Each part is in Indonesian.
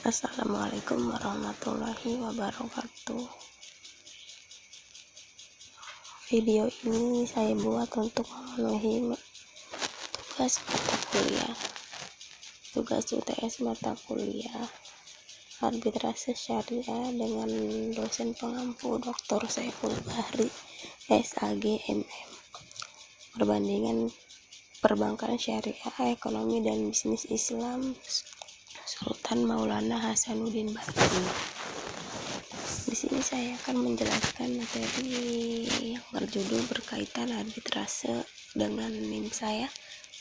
Assalamualaikum warahmatullahi wabarakatuh. Video ini saya buat untuk memenuhi tugas mata kuliah, tugas UTS mata kuliah Arbitrase Syariah dengan dosen pengampu Dr. Saiful Bahri, SAG, MM. Perbandingan perbankan syariah, ekonomi dan bisnis Islam, Sultan Maulana Hasanuddin Barkani. Di sini saya akan menjelaskan materi yang berjudul berkaitan arbitrase dengan NIM saya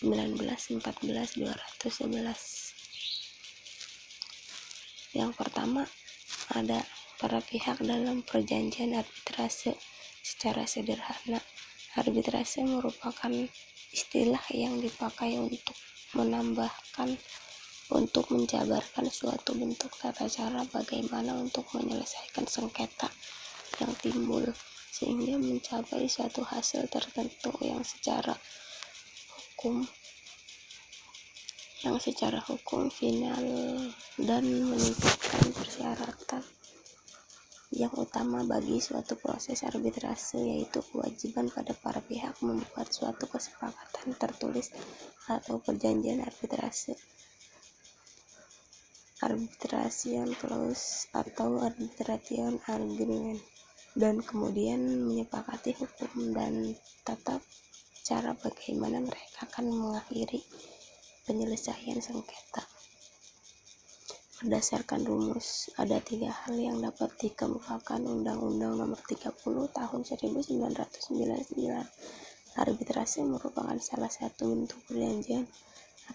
1914211. Yang pertama, ada para pihak dalam perjanjian arbitrase. Secara sederhana, arbitrase merupakan istilah yang dipakai untuk menjabarkan suatu bentuk tata cara bagaimana untuk menyelesaikan sengketa yang timbul sehingga mencapai suatu hasil tertentu yang secara hukum final dan meningkatkan persyaratan yang utama bagi suatu proses arbitrase, yaitu kewajiban pada para pihak membuat suatu kesepakatan tertulis atau perjanjian arbitrase, arbitration clause atau arbitration agreement, dan kemudian menyepakati hukum dan tata cara bagaimana mereka akan mengakhiri penyelesaian sengketa. Berdasarkan rumus, ada 3 hal yang dapat dikemukakan Undang-Undang Nomor 30 Tahun 1999. Arbitrase merupakan salah satu bentuk perjanjian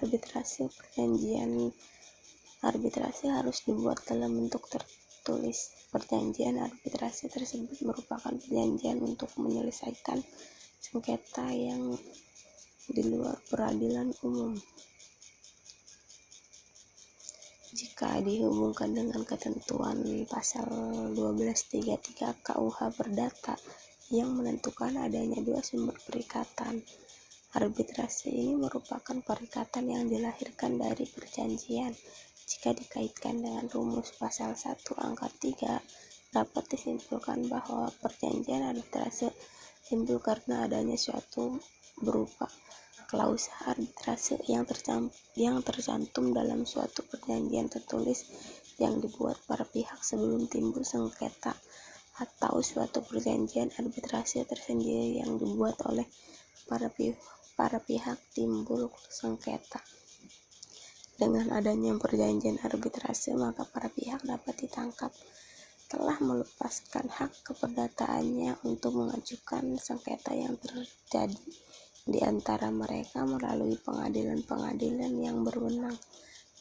arbitrase. Perjanjian arbitrase harus dibuat dalam bentuk tertulis. Perjanjian arbitrase tersebut merupakan perjanjian untuk menyelesaikan sengketa yang di luar peradilan umum. Jika dihubungkan dengan ketentuan pasal 1233 KUH Perdata yang menentukan adanya 2 sumber perikatan, arbitrase ini merupakan perikatan yang dilahirkan dari perjanjian. Jika dikaitkan dengan rumus pasal 1 angka 3, dapat disimpulkan bahwa perjanjian arbitrase timbul karena adanya suatu berupa klausa arbitrase yang tercantum dalam suatu perjanjian tertulis yang dibuat para pihak sebelum timbul sengketa, atau suatu perjanjian arbitrase tersendiri yang dibuat oleh para pihak timbul sengketa. Dengan adanya perjanjian arbitrase, maka para pihak dapat ditangkap telah melepaskan hak keperdataannya untuk mengajukan sengketa yang terjadi di antara mereka melalui pengadilan-pengadilan yang berwenang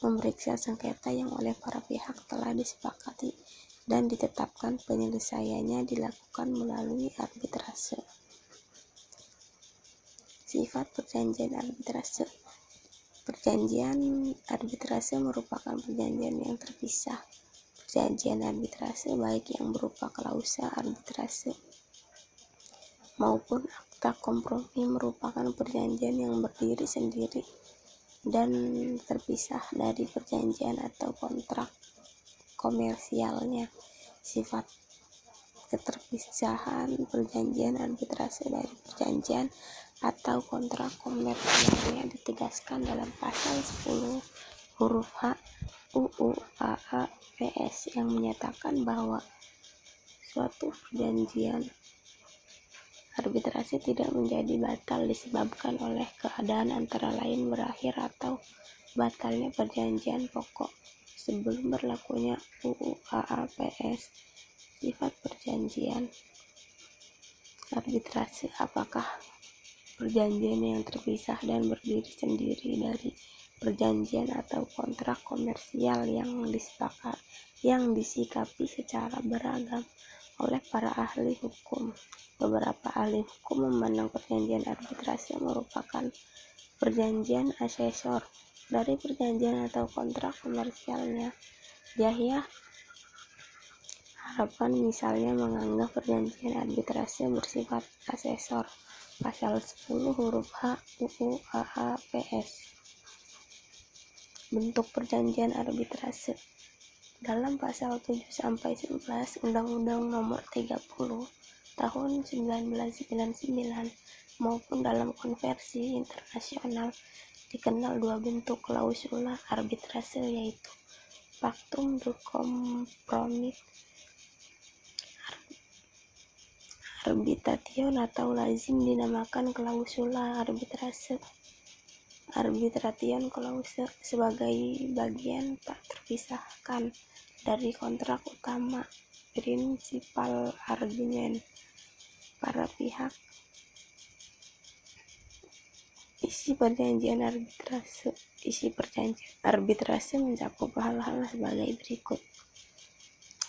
memeriksa sengketa yang oleh para pihak telah disepakati dan ditetapkan penyelesaiannya dilakukan melalui arbitrase. Sifat perjanjian arbitrase. Perjanjian arbitrase merupakan perjanjian yang terpisah. Perjanjian arbitrase baik yang berupa klausa arbitrase maupun akta kompromi merupakan perjanjian yang berdiri sendiri dan terpisah dari perjanjian atau kontrak komersialnya. Sifat keterpisahan perjanjian arbitrase dari perjanjian atau kontrak komersialnya ditegaskan dalam pasal 10 huruf H UU AAPS yang menyatakan bahwa suatu perjanjian arbitrase tidak menjadi batal disebabkan oleh keadaan antara lain berakhir atau batalnya perjanjian pokok sebelum berlakunya UU AAPS. Sifat perjanjian arbitrase. Apakah perjanjian yang terpisah dan berdiri sendiri dari perjanjian atau kontrak komersial yang disikapi secara beragam oleh para ahli hukum. Beberapa ahli hukum memandang perjanjian arbitrase merupakan perjanjian asesor dari perjanjian atau kontrak komersialnya. Yahya Harapan misalnya menganggap perjanjian arbitrase bersifat asesor. Pasal 10 huruf H UU AAPS. Bentuk perjanjian arbitrase. dalam pasal 7 sampai 11 Undang-Undang Nomor 30 Tahun 1999 maupun dalam konversi internasional dikenal dua bentuk klausula arbitrase, yaitu Pactum de Compromis Arbitration atau lazim dinamakan klausula arbitrase. Arbitration clause sebagai bagian tak terpisahkan dari kontrak utama principal argument para pihak. Isi perjanjian arbitrase mencakup hal-hal sebagai berikut.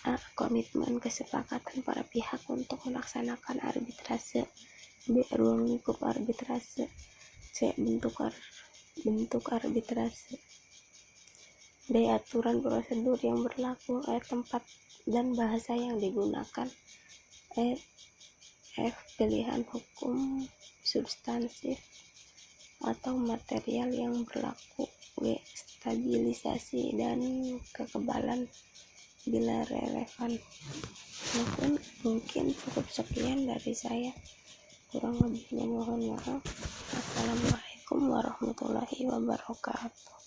A. Komitmen kesepakatan para pihak untuk melaksanakan arbitrase. B. Ruang lingkup arbitrase. C. Bentuk arbitrase. D. Aturan prosedur yang berlaku. E. Tempat dan bahasa yang digunakan. E. F. Pilihan hukum substansif atau material yang berlaku. W. Stabilisasi dan kekebalan bila relevan. Mungkin cukup sekian dari saya, kurang lebihnya mohon maaf. Assalamualaikum warahmatullahi wabarakatuh.